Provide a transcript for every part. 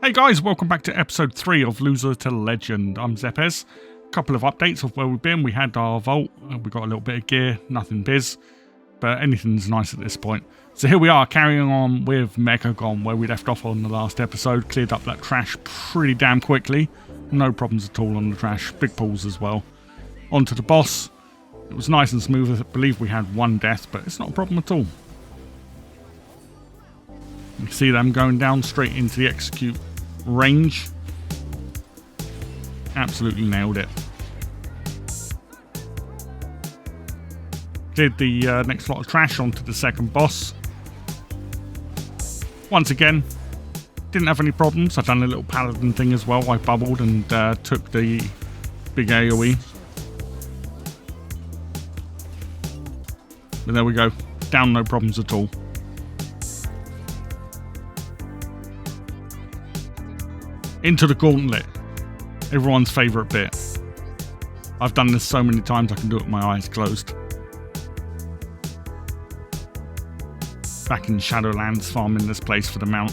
Hey guys, welcome back to episode 3 of Loser to Legend. I'm Zepez. A couple of updates of where we've been. We had our vault, we got a little bit of gear, nothing biz, but anything's nice at this point. So here we are, carrying on with Mechagon, where we left off on the last episode. Cleared up that trash pretty damn quickly. No problems at all on the trash, big pulls as well. On to the boss. It was nice and smooth. I believe we had one death, but it's not a problem at all. You see them going down straight into the execute range. Absolutely nailed it. Cleared the next lot of trash onto the second boss. Once again, didn't have any problems. I've done a little Paladin thing as well. I bubbled and took the big AoE. But there we go. Down, no problems at all. Into the gauntlet. Everyone's favourite bit. I've done this so many times I can do it with my eyes closed. Back in Shadowlands, farming this place for the mount.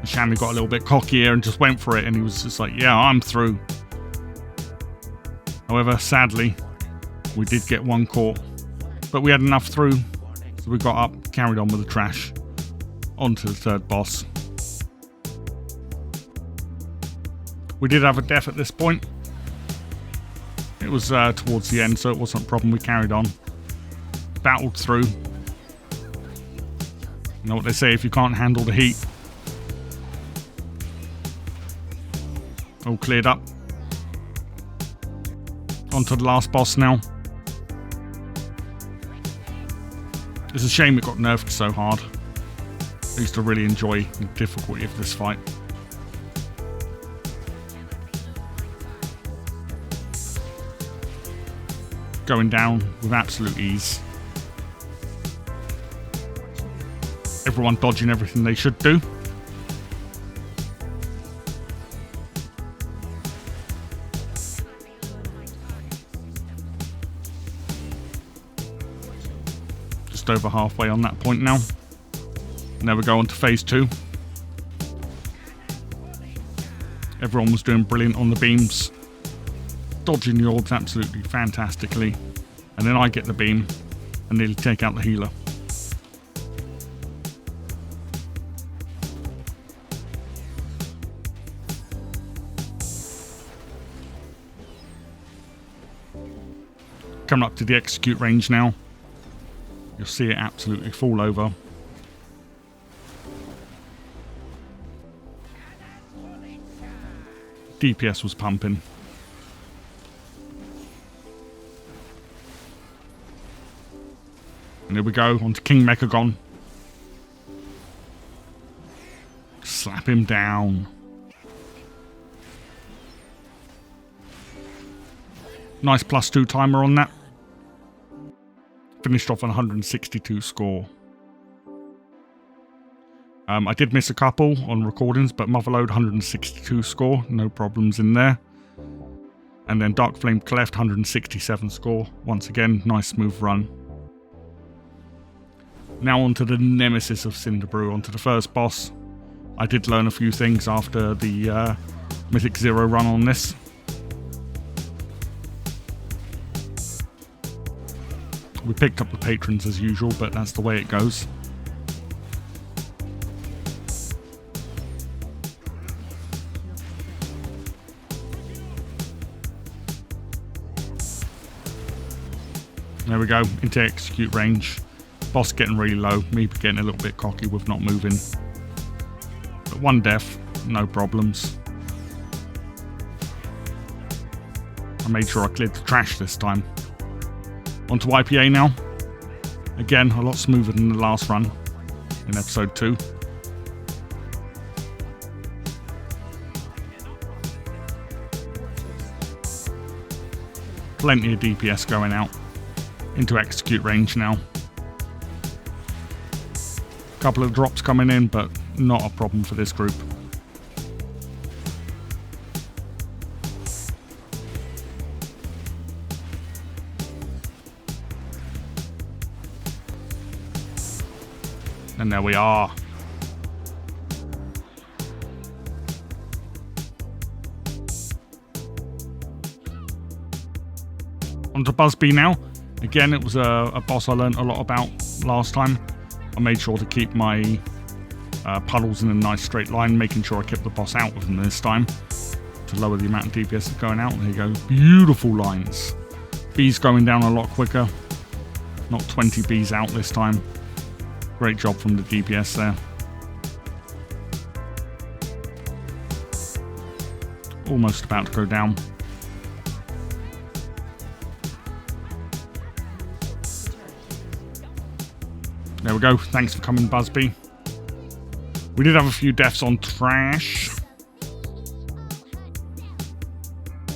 Shammy got a little bit cockier and just went for it, and he was just like, yeah, I'm through. However, sadly, we did get one caught, but we had enough through, so we got up, carried on with the trash, onto the third boss. We did have a death at this point. It was towards the end, so it wasn't a problem. We carried on, battled through. You know what they say, if you can't handle the heat. All cleared up. Onto the last boss now. It's a shame it got nerfed so hard. I used to really enjoy the difficulty of this fight. Going down with absolute ease. Everyone dodging everything they should do. Just over halfway on that point now. Now we go on to phase 2. Everyone was doing brilliant on the beams. Dodging the orbs absolutely fantastically. And then I get the beam and nearly take out the healer. Coming up to the execute range now. You'll see it absolutely fall over. DPS was pumping. And here we go, on to King Mechagon. Slap him down. Nice +2 timer on that. Finished off on 162 score. I did miss a couple on recordings, but Motherload 162 score, no problems in there. And then Dark Flame Cleft 167 score. Once again, nice smooth run. Now onto the nemesis of Cinderbrew, onto the first boss. I did learn a few things after the Mythic 0 run on this. We picked up the patrons as usual, but that's the way it goes. There we go, into execute range. Boss getting really low, me getting a little bit cocky with not moving. But one death, no problems. I made sure I cleared the trash this time. Onto IPA now. Again, a lot smoother than the last run in episode 2. Plenty of DPS going out. Into execute range now. Couple of drops coming in, but not a problem for this group. And there we are. On to Busby now. Again, it was a boss I learned a lot about last time. I made sure to keep my puddles in a nice straight line, making sure I kept the boss out of them this time to lower the amount of DPS that's going out. There you go. Beautiful lines. Bees going down a lot quicker. Not 20 bees out this time. Great job from the DPS there. Almost about to go down. There we go. Thanks for coming, Busby. We did have a few deaths on trash.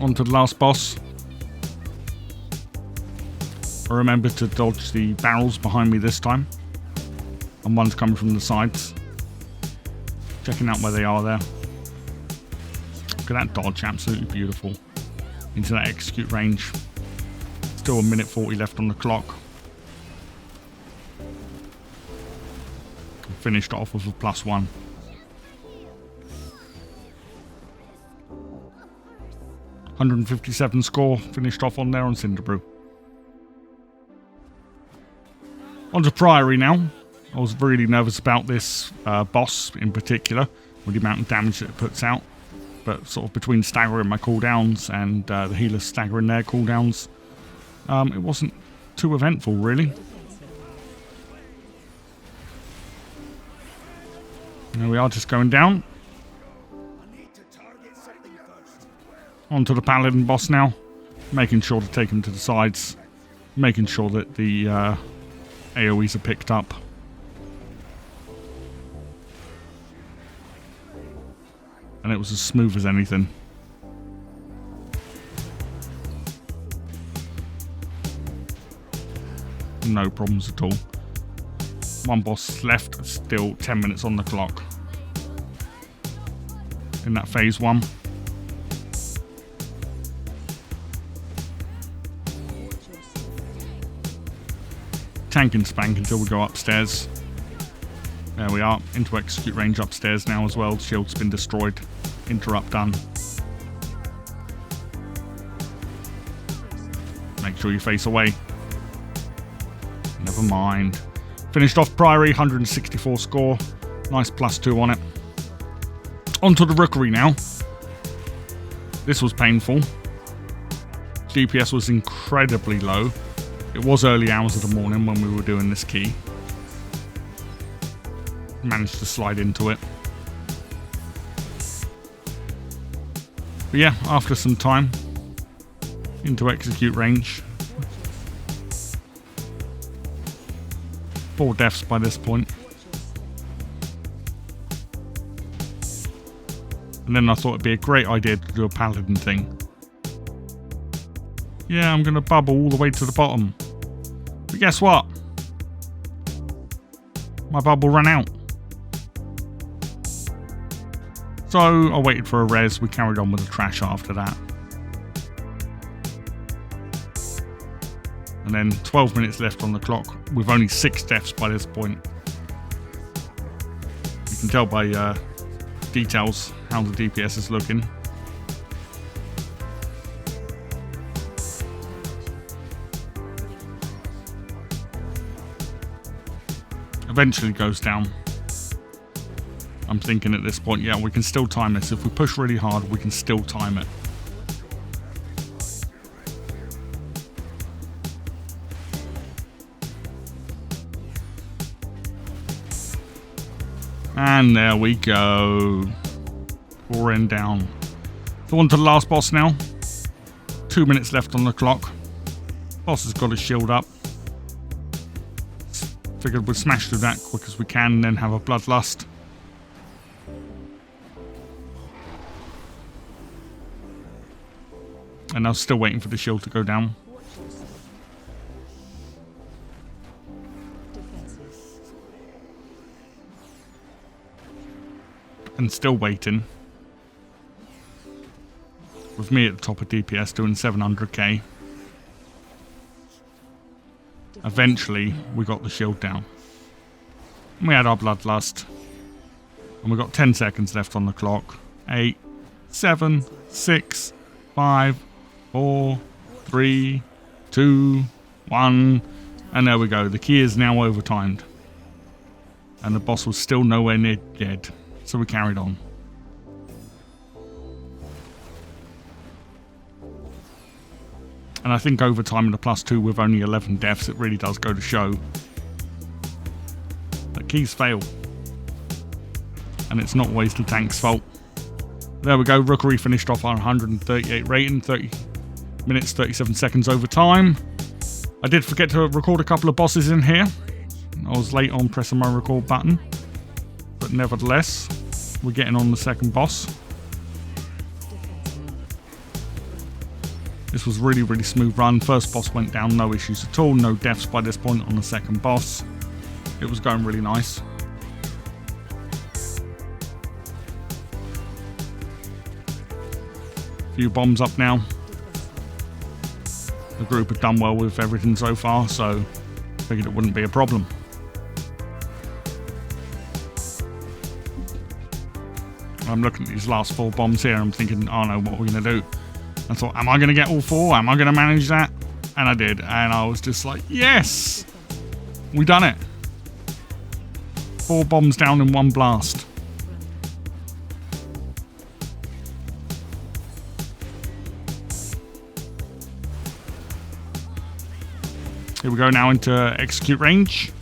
On to the last boss. I remembered to dodge the barrels behind me this time. And one's coming from the sides. Checking out where they are there. Look at that dodge. Absolutely beautiful. Into that execute range. Still 1:40 left on the clock. Finished off with a +1. $157 score. Finished off on there on Cinderbrew. On to Priory now. I was really nervous about this boss in particular, with the amount of damage that it puts out. But sort of between staggering my cooldowns and the healers staggering their cooldowns, it wasn't too eventful really. There we are, just going down. On to the Paladin boss now. Making sure to take him to the sides. Making sure that the AoEs are picked up. And it was as smooth as anything. No problems at all. One boss left, still 10 minutes on the clock. In that phase 1. Tank and spank until we go upstairs. There we are, into execute range upstairs now as well. Shield's been destroyed. Interrupt done. Make sure you face away. Never mind. Finished off Priory, 164 score. Nice +2 on it. On to the Rookery now. This was painful. DPS was incredibly low. It was early hours of the morning when we were doing this key. Managed to slide into it. But yeah, after some time, into execute range. 4 deaths by this point. And then I thought it'd be a great idea to do a Paladin thing. Yeah, I'm going to bubble all the way to the bottom. But guess what? My bubble ran out. So I waited for a res. We carried on with the trash after that. And then 12 minutes left on the clock with only 6 deaths by this point. You can tell by details how the DPS is looking. Eventually goes down. I'm thinking at this point, yeah, we can still time this. If we push really hard, we can still time it. And there we go. 4 end down. So on to the last boss now. 2 minutes left on the clock. Boss has got his shield up. Figured we'd smash through that quick as we can and then have a bloodlust. And I was still waiting for the shield to go down. And still waiting. With me at the top of DPS doing 700k. Eventually, we got the shield down. And we had our bloodlust. And we've got 10 seconds left on the clock. 8, 7, 6, 5, 4, 3, 2, 1. And there we go. The key is now overtimed. And the boss was still nowhere near dead. So we carried on. And I think overtime in the +2 with only 11 deaths, it really does go to show that keys fail. And it's not always the tank's fault. There we go. Rookery finished off our 138 rating, 30 minutes, 37 seconds overtime. I did forget to record a couple of bosses in here. I was late on pressing my record button. But nevertheless, we're getting on the second boss. This was really, really smooth run. First boss went down, no issues at all. No deaths by this point on the second boss. It was going really nice. Few bombs up now. The group have done well with everything so far, so figured it wouldn't be a problem. I'm looking at these last 4 bombs here and I'm thinking, oh no, what are we going to do? I thought, am I going to get all 4? Am I going to manage that? And I did. And I was just like, yes! We done it. 4 bombs down in 1 blast. Here we go now into execute range.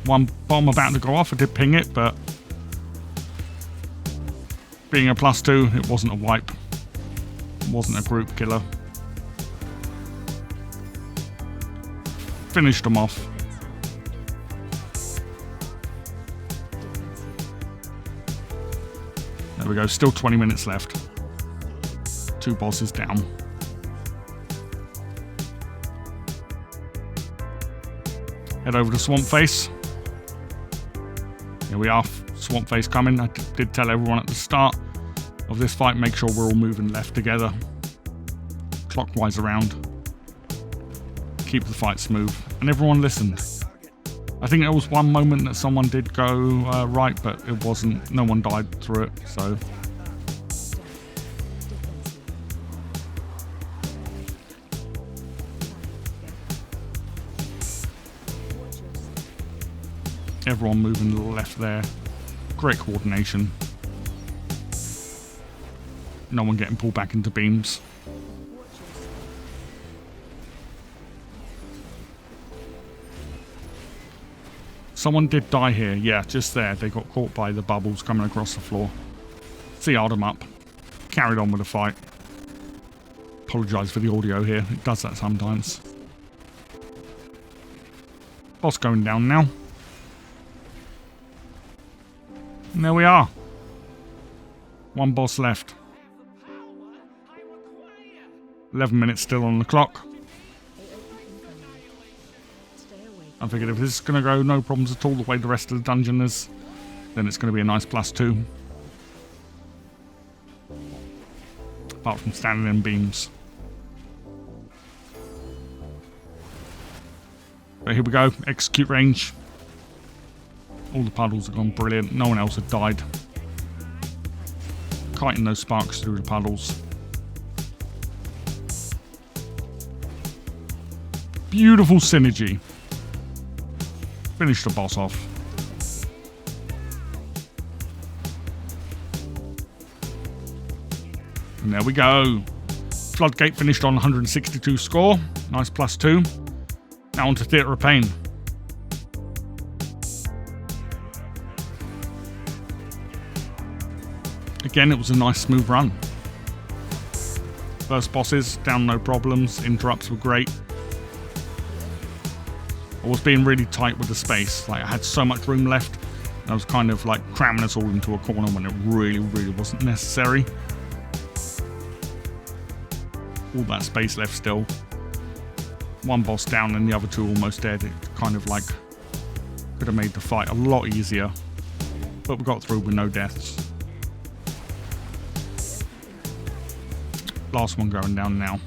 1 bomb about to go off. I did ping it, but being a +2, it wasn't a wipe. Wasn't a group killer. Finished them off. There we go, still 20 minutes left. 2 bosses down. Head over to Swamp Face. Here we are, Swamp Face coming. I did tell everyone at the start of this fight, make sure we're all moving left together, clockwise around, keep the fight smooth, and everyone listened. I think there was one moment that someone did go right, but it wasn't, no one died through it, so. Everyone moving to the left there, great coordination. No one getting pulled back into beams. Someone did die here. Yeah, just there. They got caught by the bubbles coming across the floor. CR'd them up. Carried on with the fight. Apologise for the audio here. It does that sometimes. Boss going down now. And there we are. 1 boss left. 11 minutes still on the clock. I figured if this is going to go no problems at all the way the rest of the dungeon is, then it's going to be a nice +2. Apart from standing in beams. But here we go, execute range. All the puddles have gone brilliant, no one else had died. Kiting those sparks through the puddles. Beautiful synergy. Finish the boss off. And there we go. Floodgate finished on 162 score. Nice +2. Now on to Theatre of Pain. Again, it was a nice smooth run. First bosses, down no problems. Interrupts were great. I was being really tight with the space. Like, I had so much room left. And I was kind of like cramming us all into a corner when it really, really wasn't necessary. All that space left still. 1 boss down and the other 2 almost dead. It kind of like could have made the fight a lot easier. But we got through with no deaths. Last one going down now.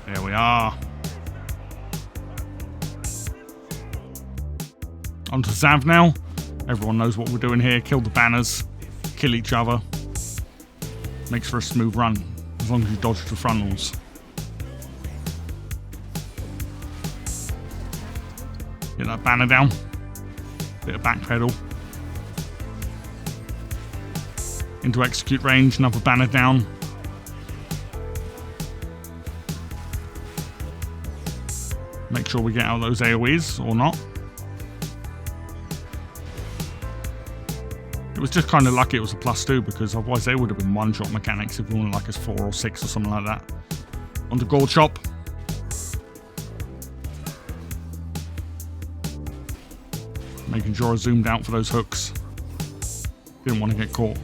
There we are. On to Zav now. Everyone knows what we're doing here. Kill the banners, kill each other. Makes for a smooth run, as long as you dodge the frontals. Get that banner down. Bit of back pedal. Into execute range, another banner down. Make sure we get out those AoEs, or not. It was just kind of lucky it was a +2, because otherwise they would have been one-shot mechanics if we wanted like as 4 or 6 or something like that. On to Gold Shop. Making sure I zoomed out for those hooks. Didn't want to get caught.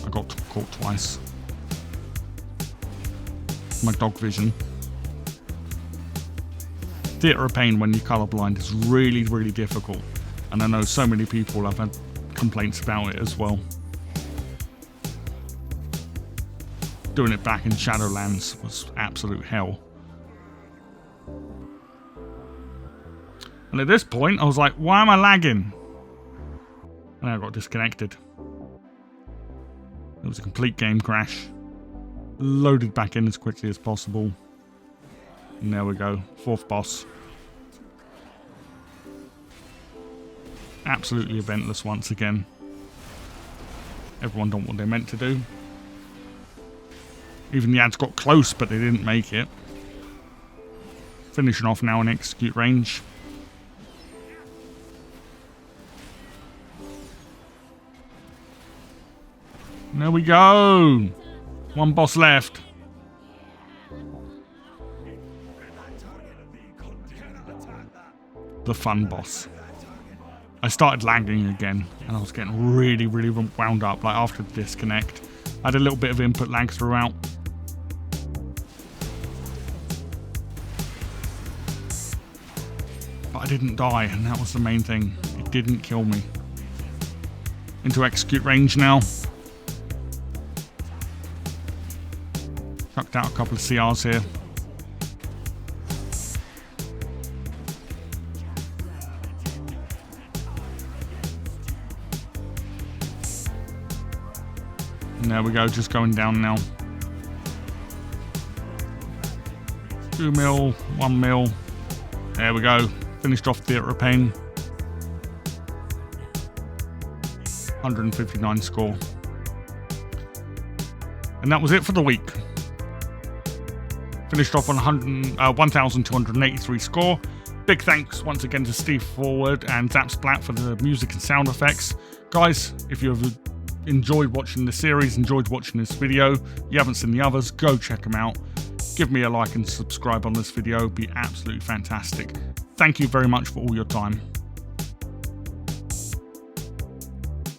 I got caught twice. My dog vision. Theatre of Pain when you're colourblind is really, really difficult. And I know so many people have had complaints about it as well. Doing it back in Shadowlands was absolute hell. And at this point, I was like, why am I lagging? And I got disconnected. It was a complete game crash. Loaded back in as quickly as possible. And there we go. 4th boss. Absolutely eventless once again. Everyone done what they meant to do. Even the ads got close, but they didn't make it. Finishing off now in execute range. There we go. 1 boss left. The fun boss. I started lagging again, and I was getting really, really wound up, like after the disconnect. I had a little bit of input lag throughout. But I didn't die, and that was the main thing. It didn't kill me. Into execute range now. Chucked out a couple of CRs here. And there we go, just going down now. 2 mil, 1 mil. There we go. Finished off Theatre of Pain. 159 score. And that was it for the week. Finished off on 1,283 score. Big thanks once again to Steve Forward and ZepezTTV for the music and sound effects. Guys, if you've enjoyed watching the series, enjoyed watching this video, you haven't seen the others, go check them out. Give me a like and subscribe on this video, it'd be absolutely fantastic. Thank you very much for all your time.